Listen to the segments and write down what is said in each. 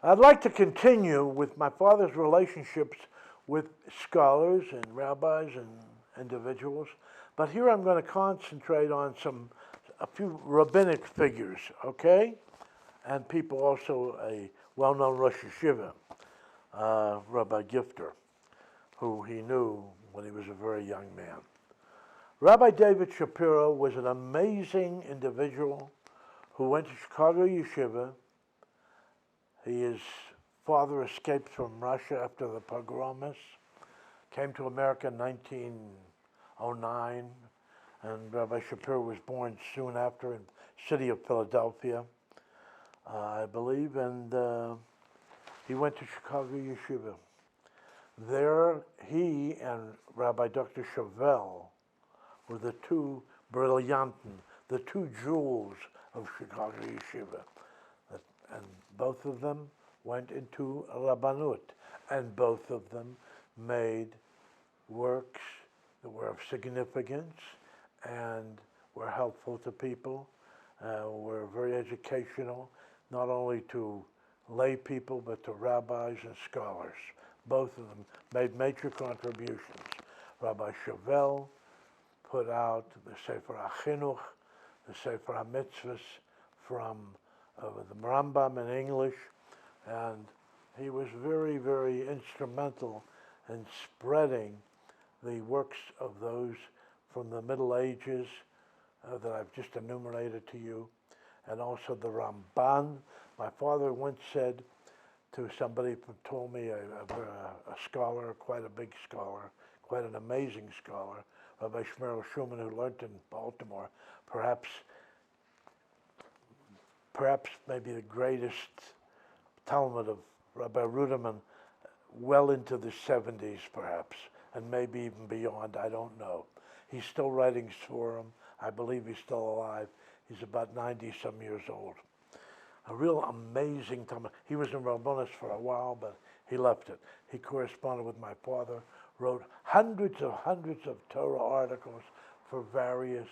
I'd like to continue with my father's relationships with scholars and rabbis and individuals, but here I'm going to concentrate on a few rabbinic figures, okay? And people also, a well-known Rosh Yeshiva, Rabbi Gifter, who he knew when he was a very young man. Rabbi David Shapiro was an amazing individual who went to Chicago Yeshiva. His father escaped from Russia after the pogroms, came to America in 1909, and Rabbi Shapiro was born soon after in the city of Philadelphia, I believe, and he went to Chicago Yeshiva. There, he and Rabbi Dr. Chevelle were the two brillianten, the two jewels of Chicago Yeshiva. And both of them went into Rabbanut, and both of them made works that were of significance and were helpful to people, were very educational, not only to lay people, but to rabbis and scholars. Both of them made major contributions. Rabbi Chevelle put out the Sefer HaChinuch, the Sefer HaMitzvahs from the Rambam in English, and he was very, very instrumental in spreading the works of those from the Middle Ages that I've just enumerated to you, and also the Ramban. My father once said to somebody who told me, a scholar, quite a big scholar, quite an amazing scholar, Rabbi Shmuel Schumann, who learned in Baltimore, perhaps maybe the greatest Talmud of Rabbi Ruderman, well into the 70s perhaps, and maybe even beyond, I don't know. He's still writing for him. I believe he's still alive. He's about 90-some years old. A real amazing Talmud. He was in Rabbonis for a while, but he left it. He corresponded with my father, wrote hundreds of Torah articles for various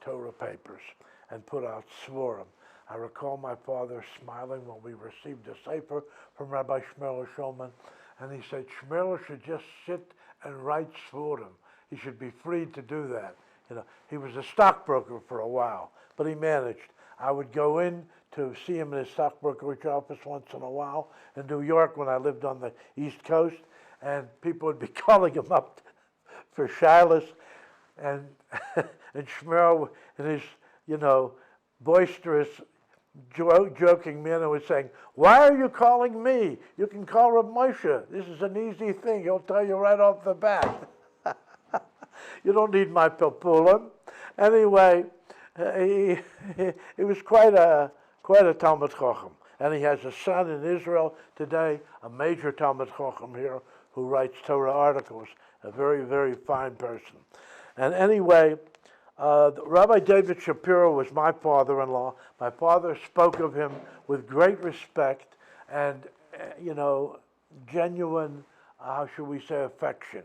Torah papers, and put out Svarim. I recall my father smiling when we received a sefer from Rabbi Shmuel Shulman, and he said, Shmuel should just sit and write Svarim. He should be free to do that. You know, he was a stockbroker for a while, but he managed. I would go in to see him in his stockbrokerage office once in a while in New York when I lived on the East Coast, and people would be calling him up for shilas, and and Shmuel, in his, boisterous, joking manner, was saying, "Why are you calling me? You can call Reb Moshe. This is an easy thing. He'll tell you right off the bat. You don't need my papulim." Anyway, he was quite a Talmud Chacham, and he has a son in Israel today, a major Talmud Chacham here, who writes Torah articles. A very, very fine person. And anyway, Rabbi David Shapiro was my father-in-law. My father spoke of him with great respect and, genuine, how should we say, affection.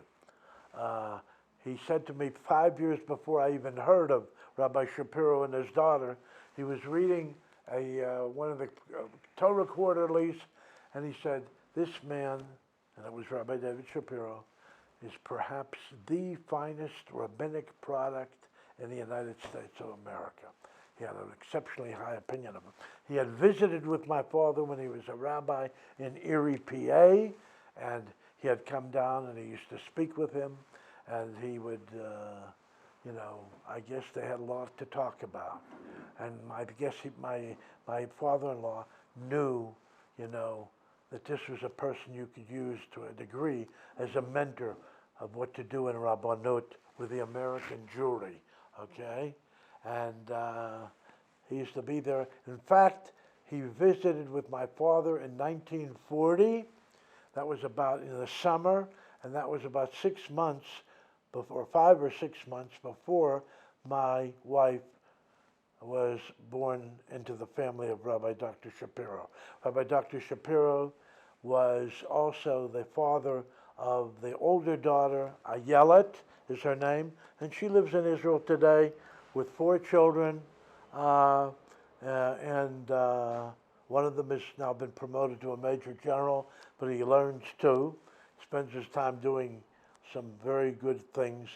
He said to me 5 years before I even heard of Rabbi Shapiro and his daughter, he was reading one of the Torah quarterlies, and he said, "This man," and it was Rabbi David Shapiro, "is perhaps the finest rabbinic product in the United States of America." He had an exceptionally high opinion of him. He had visited with my father when he was a rabbi in Erie, PA, and he had come down and he used to speak with him, and he would, I guess they had a lot to talk about. And I guess my father-in-law knew, that this was a person you could use to a degree as a mentor of what to do in Rabbanut with the American Jewry, okay? And he used to be there. In fact, he visited with my father in 1940. That was about in the summer, and that was about 6 months before, 5 or 6 months before my wife was born into the family of Rabbi Dr. Shapiro. Rabbi Dr. Shapiro was also the father of the older daughter, Ayelet is her name, and she lives in Israel today with 4 children and One of them has now been promoted to a major general, but he learns too, spends his time doing some very good things,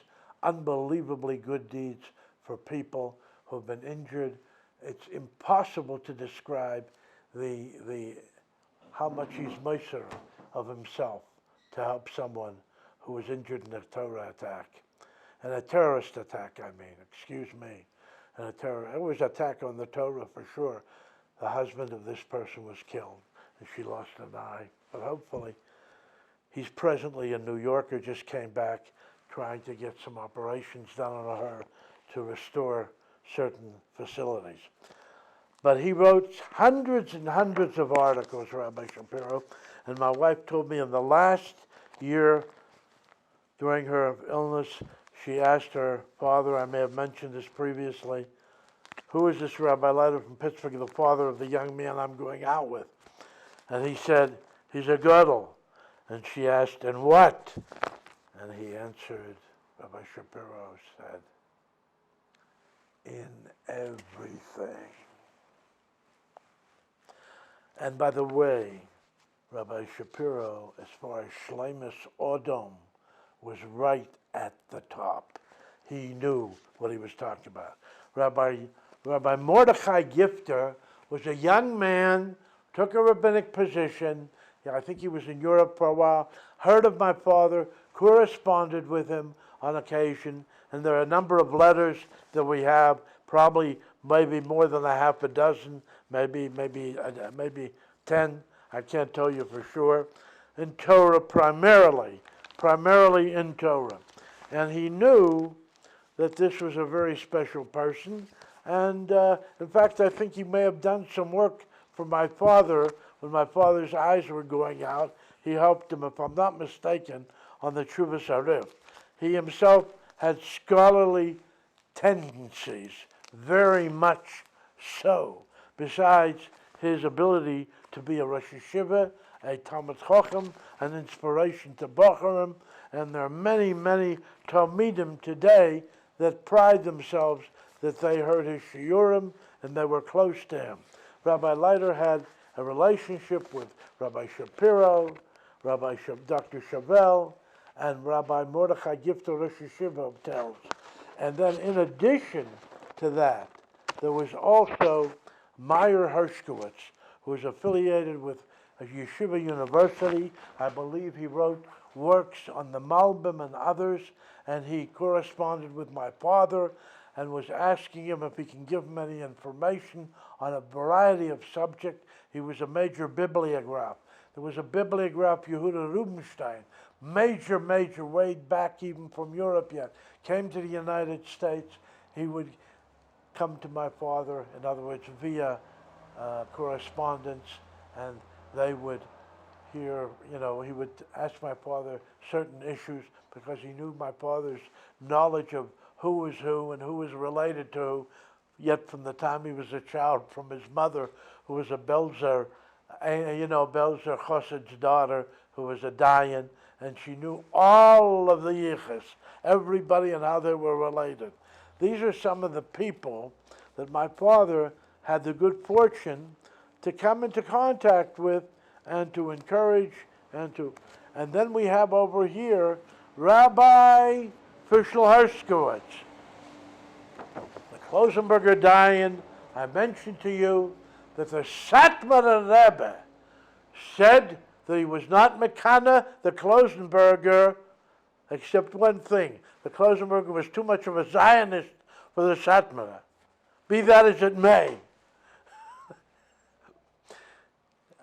unbelievably good deeds for people who have been injured. It's impossible to describe how much he's moiser of himself to help someone who was injured in a Torah attack. And a terrorist attack, excuse me. It was an attack on the Torah for sure. The husband of this person was killed, and she lost an eye. But hopefully, he's presently in New York, or just came back, trying to get some operations done on her to restore certain facilities. But he wrote hundreds and hundreds of articles, Rabbi Shapiro, and my wife told me in the last year during her illness, she asked her father, I may have mentioned this previously, who is this Rabbi Leiter from Pittsburgh, the father of the young man I'm going out with? And he said, he's a gadol. And she asked, and what? And he answered, Rabbi Shapiro said, in everything. And by the way, Rabbi Shapiro, as far as Shleimus Odom, was right at the top. He knew what he was talking about. Rabbi Mordechai Gifter was a young man, took a rabbinic position. I think he was in Europe for a while, heard of my father, corresponded with him on occasion, and there are a number of letters that we have, probably maybe more than a half a dozen, maybe 10, I can't tell you for sure, in Torah primarily in Torah. And he knew that this was a very special person, and in fact I think he may have done some work for my father when my father's eyes were going out. He helped him, if I'm not mistaken, on the Tshuvas Arif. He himself had scholarly tendencies, very much so, besides his ability to be a Rosh Yeshiva, a Talmid Chacham, an inspiration to Bocharim, and there are many, many Talmidim today that pride themselves that they heard his shiurim and they were close to him. Rabbi Leiter had a relationship with Rabbi Shapiro, Dr. Chevelle, and Rabbi Mordechai Gifter Rosh Yeshiva tells. And then in addition to that, there was also Meyer Hershkowitz, who was affiliated with a Yeshiva University. I believe he wrote works on the Malbim and others, and he corresponded with my father and was asking him if he can give him any information on a variety of subjects. He was a major bibliograph. There was a bibliograph, Yehuda Rubinstein, major, way back even from Europe yet, came to the United States. He would come to my father, in other words, via correspondence, and they would hear, he would ask my father certain issues because he knew my father's knowledge of who was who and who was related to who, yet from the time he was a child, from his mother, who was a Belzer, Belzer Chassid's daughter, who was a Dayan, and she knew all of the Yichus, everybody and how they were related. These are some of the people that my father had the good fortune to come into contact with and to encourage and then we have over here Rabbi Fischl Hershkowitz, the Klosenberger Dayan. I mentioned to you that the Satmar Rebbe said that he was not Mekana, the Klosenberger, except one thing. The Klosenberger was too much of a Zionist for the Satmar. Be that as it may.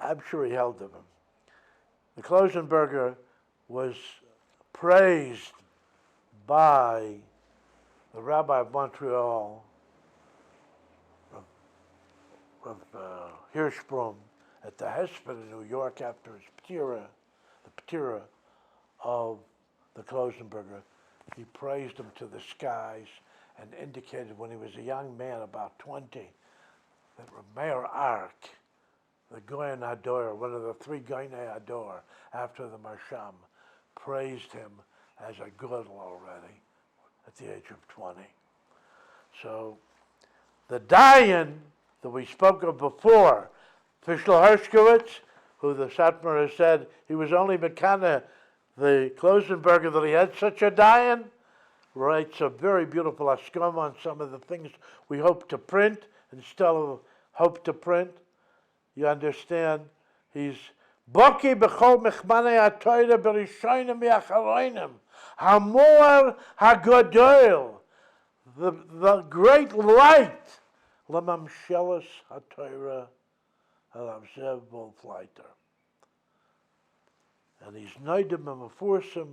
I'm sure he held of him. The Klosenberger was praised by the Rabbi of Montreal, Hirschsprung, at the Hesped in New York after his Ptira, the Ptira of the Klosenberger. He praised him to the skies and indicated when he was a young man, about 20, that Meir Ark, the Goyen Hador, one of the three Goyen Hador after the Marsham, praised him as a good already at the age of 20. So the Dayan that we spoke of before, Fischl Hershkowitz, who the Satmar has said he was only Mekana, the Klosenberger, that he had such a dayan, writes a very beautiful askom on some of the things we hope to print instead of hope to print. You understand? He's Boki b'chol mechmanei ha'toyre b'rishonim v'acharonim hamor hagodol, the great light lemamshelas ha'toyre halavzev Leiter. And he's noidim and meforsim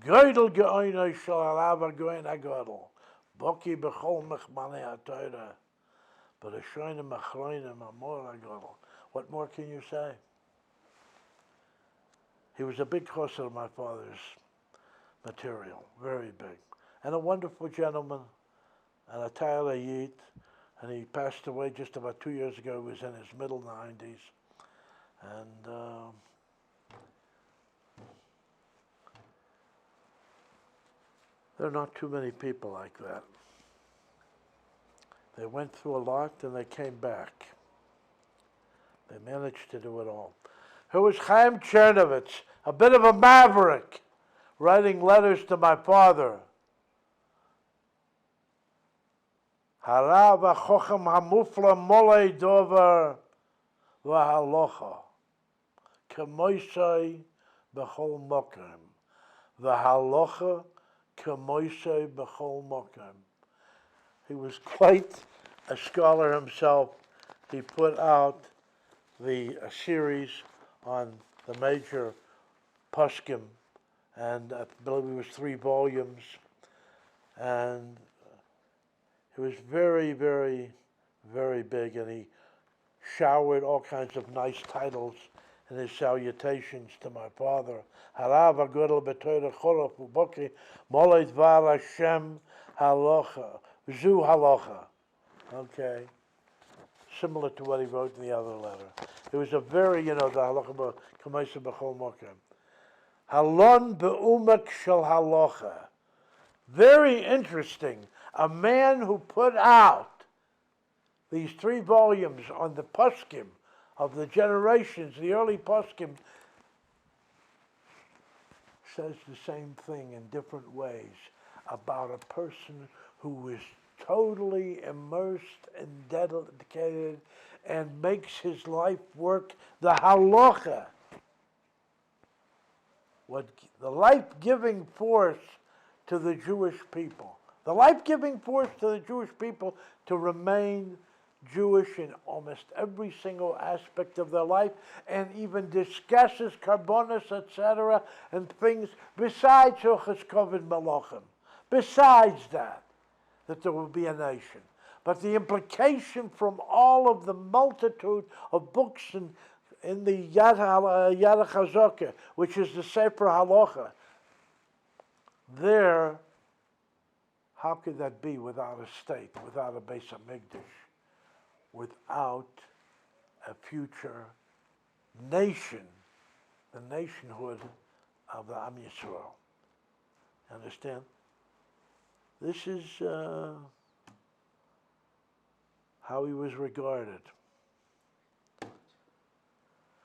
Geidel geoinoi shal alav goin agodel, Boki b'chol mechmanei ha'toyre b'rishonim achronim hamor hagodel. What more can you say? He was a big chosser of my father's material, very big, and a wonderful gentleman, and a Tyler Yid, and he passed away just about 2 years ago. He was in his middle 90s, and there are not too many people like that. They went through a lot, and they came back. They managed to do it all. Who was Chaim Chernovitz, a bit of a maverick, writing letters to my father. Harav ha'chochem hamufla molei dover v'halocha k'moisei b'chol mokem v'halocha k'moisei b'chol mokem. He was quite a scholar himself. He put out a series on the major poskim, and I believe it was 3 volumes, and it was very, very, very big, and he showered all kinds of nice titles in his salutations to my father. Harav ha'godel b'toyre chorof u'boki molei dvar Hashem halacha, zu halacha. Okay. Similar to what he wrote in the other letter. It was a very, the halacha k'maisa b'chol mokem. Halon be'umak shel halacha. Very interesting. A man who put out these 3 volumes on the poskim of the generations, the early poskim, says the same thing in different ways about a person who is totally immersed and dedicated and makes his life work, the halacha, what the life-giving force to the Jewish people. The life-giving force to the Jewish people to remain Jewish in almost every single aspect of their life, and even discusses carbonis, etc., and things besides Hilchos Kovod Malachim. Besides that there will be a nation. But the implication from all of the multitude of books in the Yad HaChazaka, which is the Sefer Halacha, there, how could that be without a state, without a Beis HaMikdash, without a future nation, the nationhood of the Am Yisrael? Understand? This is how he was regarded.